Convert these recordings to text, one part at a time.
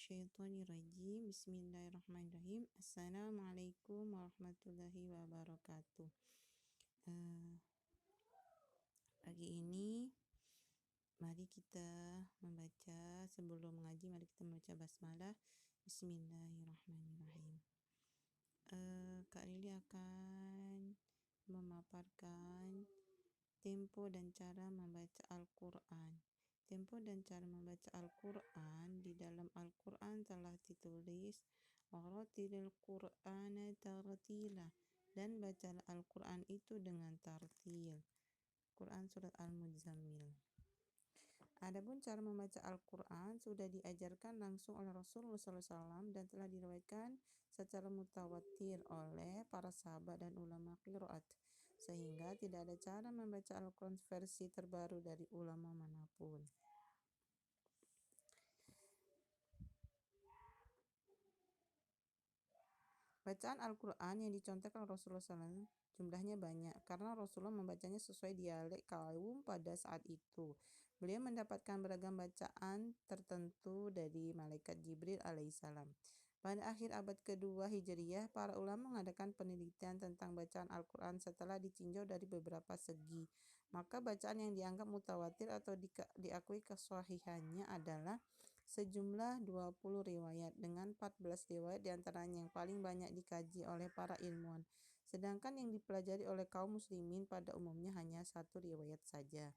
minasyaitonirrajim. Bismillahirrahmanirrahim. Assalamualaikum warahmatullahi wabarakatuh. Pagi ini mari kita membaca, sebelum mengaji mari kita membaca basmalah. Bismillahirrahmanirrahim. Kak Lili akan memaparkan tempo dan cara membaca Al-Quran. Tempo dan cara membaca Al-Quran. Di dalam Al-Quran telah ditulis waratilil Qur'ana tartila, dan bacalah Al-Quran itu dengan tartil. Quran surat Al-Muzammil. Adapun cara membaca Al-Quran sudah diajarkan langsung oleh Rasulullah SAW dan telah diriwayatkan secara mutawatir oleh para sahabat dan ulama qiraat, sehingga tidak ada cara membaca Al-Quran versi terbaru dari ulama manapun. Bacaan Al-Quran yang dicontohkan Rasulullah SAW jumlahnya banyak, karena Rasulullah membacanya sesuai dialek kaum pada saat itu. Beliau mendapatkan beragam bacaan tertentu dari malaikat Jibril alaihissalam. Pada akhir abad kedua Hijriyah, para ulama mengadakan penelitian tentang bacaan Al-Quran setelah ditinjau dari beberapa segi. Maka bacaan yang dianggap mutawatir atau diakui kesahihannya adalah sejumlah 20 riwayat dengan 14 riwayat diantaranya yang paling banyak dikaji oleh para ilmuwan. Sedangkan yang dipelajari oleh kaum muslimin pada umumnya hanya 1 riwayat saja.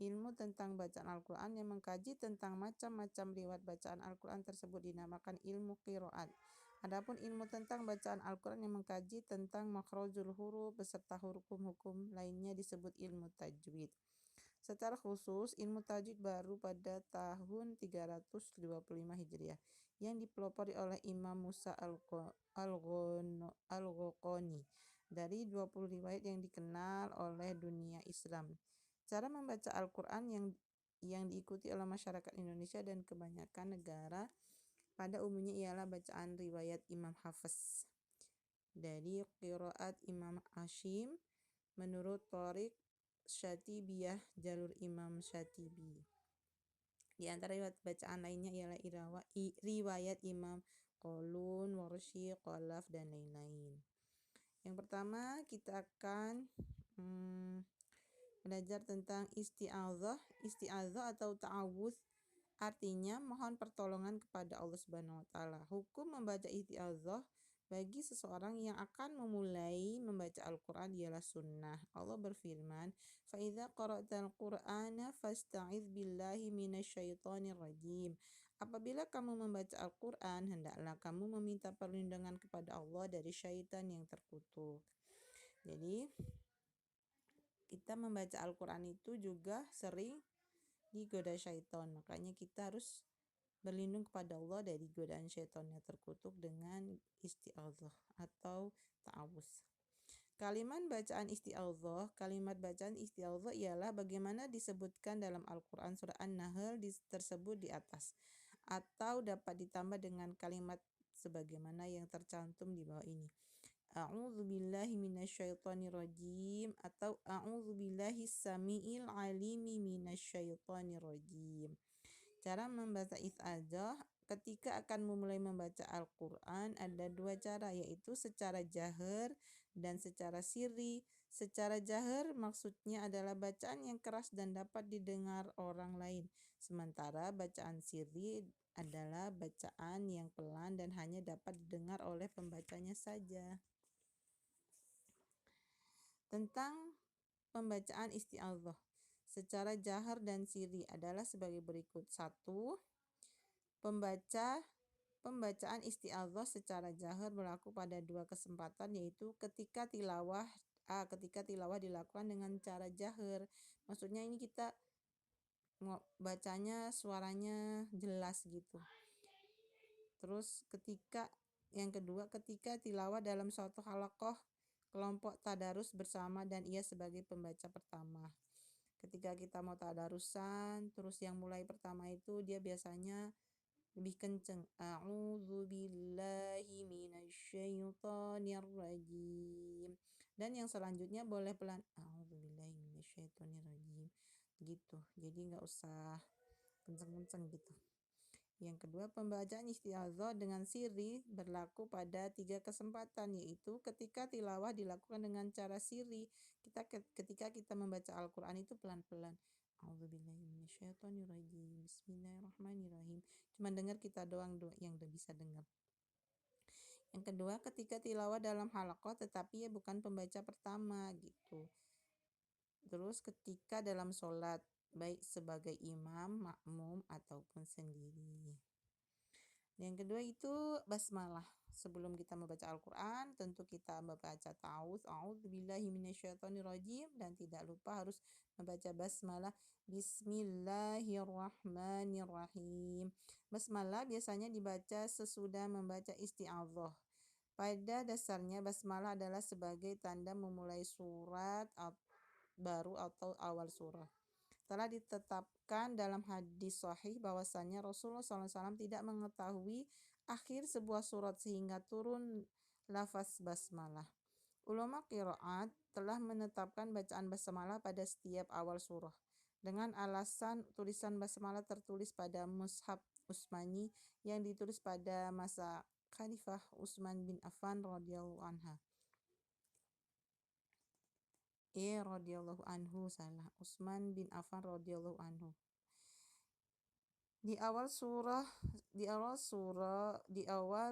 Ilmu tentang bacaan Al-Quran yang mengkaji tentang macam-macam riwayat bacaan Al-Quran tersebut dinamakan ilmu qiraat. Adapun ilmu tentang bacaan Al-Quran yang mengkaji tentang makhrajul huruf beserta hukum-hukum lainnya disebut ilmu tajwid. Secara khusus, ilmu tajwid baru pada tahun 325 Hijriah yang dipelopori oleh Imam Musa Al-Ghaqani dari 20 riwayat yang dikenal oleh dunia Islam. Cara membaca Al-Quran yang diikuti oleh masyarakat Indonesia dan kebanyakan negara pada umumnya ialah bacaan riwayat Imam Hafiz dari qiraat Imam Hashim menurut Thariq Syatibiyah, jalur Imam Syatibi. Di antara riwayat bacaan lainnya ialah riwayat Imam Qalun, Warsy, Qalaf, dan lain-lain. Yang pertama kita akan belajar tentang isti'adzah. Isti'adzah atau ta'awudz artinya mohon pertolongan kepada Allah Subhanahu wa taala. Hukum membaca isti'adzah bagi seseorang yang akan memulai membaca Al-Quran ialah sunnah. Allah berfirman, "Fa'idza qara'tal Qur'ana fasta'iz billahi minasyaitonir rajim." Apabila kamu membaca Al-Quran, hendaklah kamu meminta perlindungan kepada Allah dari syaitan yang terkutuk. Jadi, kita membaca Al-Quran itu juga sering digoda syaitan. Makanya kita harus berlindung kepada Allah dari godaan syaitan yang terkutuk dengan isti'adzah atau ta'awudz. Kalimat bacaan isti'adzah ialah bagaimana disebutkan dalam Al-Quran surah An-Nahl tersebut di atas, atau dapat ditambah dengan kalimat sebagaimana yang tercantum di bawah ini. A'udzubillahi minasyaitonirrajim atau a'udzubillahis samiil alimi minasyaitonirrajim. Cara membaca isti'adzah ketika akan memulai membaca Al-Quran ada 2 cara, yaitu secara jahar dan secara sirri. Secara jahar maksudnya adalah bacaan yang keras dan dapat didengar orang lain. Sementara bacaan sirri adalah bacaan yang pelan dan hanya dapat didengar oleh pembacanya saja. Tentang pembacaan isti'adzah secara jahar dan sirri adalah sebagai berikut. 1. Pembacaan isti'adzah secara jahar berlaku pada 2 kesempatan, yaitu ketika tilawah dilakukan dengan cara jahar. Maksudnya ini kita bacanya suaranya jelas gitu. Terus yang kedua ketika tilawah dalam suatu halaqah kelompok tadarus bersama dan ia sebagai pembaca pertama. Ketika kita mau tadarusan, terus yang mulai pertama itu dia biasanya lebih kenceng. A'udzubillahi minasyaitonirrajim. Dan yang selanjutnya boleh pelan. A'udzubillahi minasyaitonirrajim. Gitu. Jadi nggak usah kenceng-kenceng gitu. Yang kedua, pembacaan isti'adzah dengan sirri berlaku pada 3 kesempatan, yaitu ketika tilawah dilakukan dengan cara sirri. Ketika kita membaca Al-Quran itu pelan-pelan. A'udzubillahiminasyaitonirrajim. Bismillahirrahmanirrahim. Cuma dengar kita doang yang udah bisa dengar. Yang kedua, ketika tilawah dalam halaqah tetapi ya bukan pembaca pertama gitu. Terus ketika dalam sholat, baik sebagai imam, makmum, ataupun sendiri. Yang kedua itu basmalah. Sebelum kita membaca Al-Quran, tentu kita membaca ta'awudz, a'udzubillahiminasyaitonirrajim, dan tidak lupa harus membaca basmalah. Bismillahirrahmanirrahim. Basmalah biasanya dibaca sesudah membaca isti'adzah. Pada dasarnya basmalah adalah sebagai tanda memulai surat baru atau awal surah. Telah ditetapkan dalam hadis sahih bahwasannya Rasulullah SAW tidak mengetahui akhir sebuah surat sehingga turun lafaz basmalah. Ulama qiraat telah menetapkan bacaan basmalah pada setiap awal surah dengan alasan tulisan basmalah tertulis pada mushaf Utsmani yang ditulis pada masa Khalifah Utsman bin Affan radhiyallahu anha. Utsman bin Affan radhiyallahu anhu. Di awal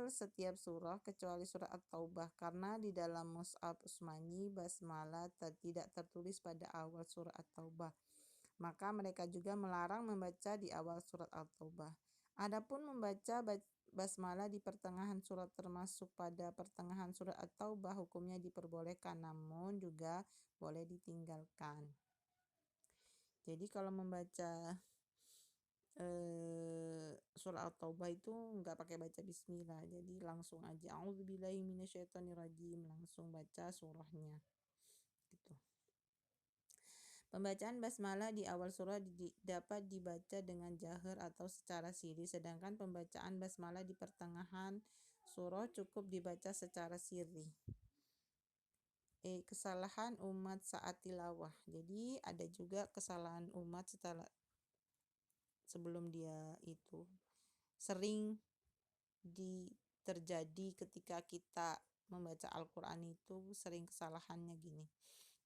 setiap surah kecuali surah At-Taubah, karena di dalam mushaf Utsmani basmalah tidak tertulis pada awal surah At-Taubah. Maka mereka juga melarang membaca di awal surat At-Taubah. Adapun membaca basmalah di pertengahan surat termasuk pada pertengahan surat At-Taubah hukumnya diperbolehkan, namun juga boleh ditinggalkan. Jadi kalau membaca surah At-Taubah itu nggak pakai baca bismillah, jadi langsung aja a'udzubillahiminasyaitonirrajim, langsung baca surahnya gitu. Pembacaan basmalah di awal surah dapat dibaca dengan jahar atau secara sirri, sedangkan pembacaan basmalah di pertengahan surah cukup dibaca secara sirri. Kesalahan umat saat tilawah. Jadi ada juga kesalahan umat sebelum dia itu sering terjadi ketika kita membaca Al-Quran itu, sering kesalahannya gini.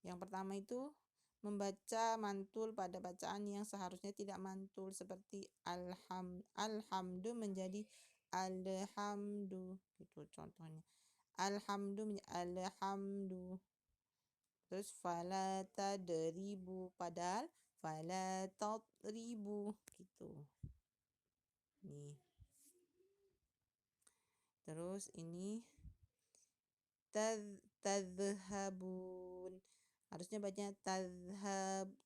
Yang pertama itu membaca mantul pada bacaan yang seharusnya tidak mantul, seperti alhamdu menjadi alhamdu gitu contohnya. Alhamdu menjadi alhamdu. Terus fala tadribu padahal fala tadribu gitu. Nih. Terus ini tadhhabun. Harusnya bacanya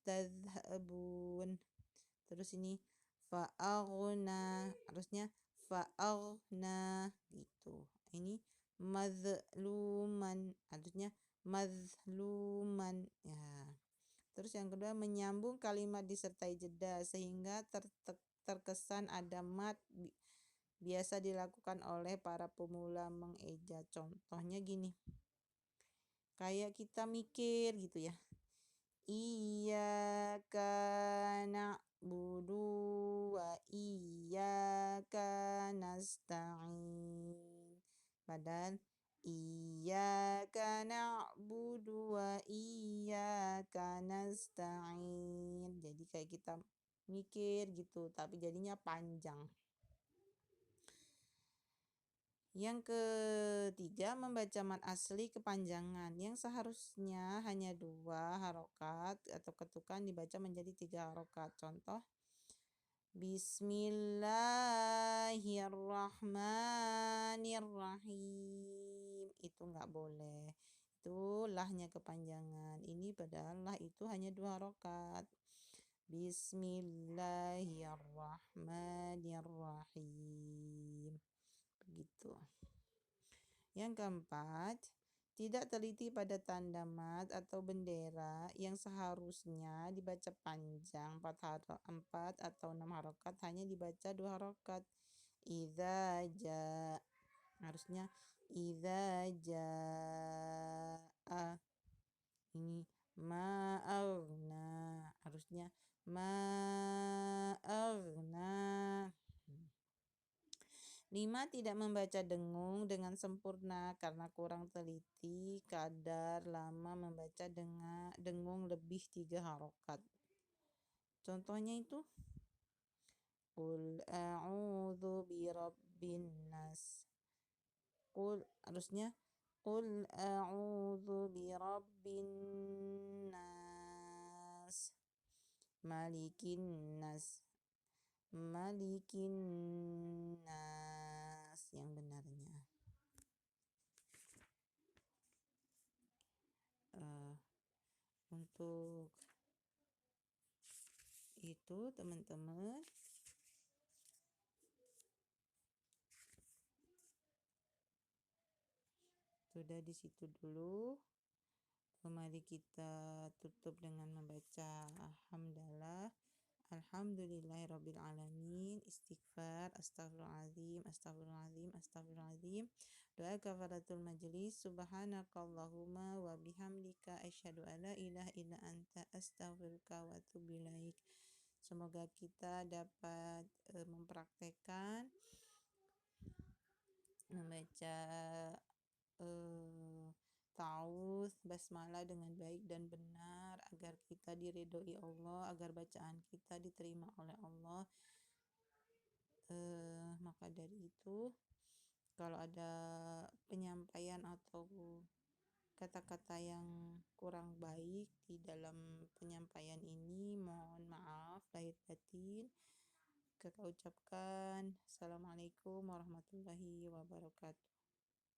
tadhhabun. Terus ini fa'aghna. Harusnya fa'aghna gitu. Ini mazluman. Harusnya mazluman. Ya. Terus yang kedua, menyambung kalimat disertai jeda sehingga terkesan ada mad. Biasa dilakukan oleh para pemula mengeja. Contohnya gini, kayak kita mikir gitu ya, iyyaka na'budu wa iyyaka nasta'in, padahal iyyaka na'budu wa iyyaka nasta'in. Jadi kayak kita mikir gitu, tapi jadinya panjang. Yang ketiga, membaca mad asli kepanjangan yang seharusnya hanya 2 harokat atau ketukan dibaca menjadi 3 harokat. Contoh, Bismillahirrahmanirrahim. Itu nggak boleh. Itu lahnya kepanjangan. Ini padahal lah itu hanya 2 harokat. Bismillahirrahmanirrahim. Begitu. Yang keempat, tidak teliti pada tanda mad atau bendera yang seharusnya dibaca panjang 4 atau 6 harokat hanya dibaca 2 harokat. Idza ja, harusnya idza jaa. Ini ma'aghna, harusnya ma'aghna. 5. Tidak membaca dengung dengan sempurna karena kurang teliti kadar lama membaca dengung lebih 3 harokat. Contohnya itu Qul a'udzu birabbin nas. Harusnya Qul a'udzu birabbin nas, malikin nas, malikin nas yang benarnya. Untuk itu teman-teman sudah di situ dulu. Mari kita tutup dengan membaca alhamdulillah. Alhamdulillahirabbil alamin. Istighfar, astagfirullahaladzim, astagfirullahaladzim, astagfirullahaladzim. Doa kafaratul majlis. Subhanakallahumma wa bihamdika asyhadu an la ilaha illa anta astaghfiruka wa atubu ilaik. Semoga kita dapat mempraktekkan membaca ta'awudz basmalah dengan baik dan benar agar kita diridhoi Allah, agar bacaan kita diterima oleh Allah. Maka dari itu, kalau ada penyampaian atau kata-kata yang kurang baik di dalam penyampaian ini, mohon maaf lahir batin. Kita ucapkan Assalamualaikum warahmatullahi wabarakatuh.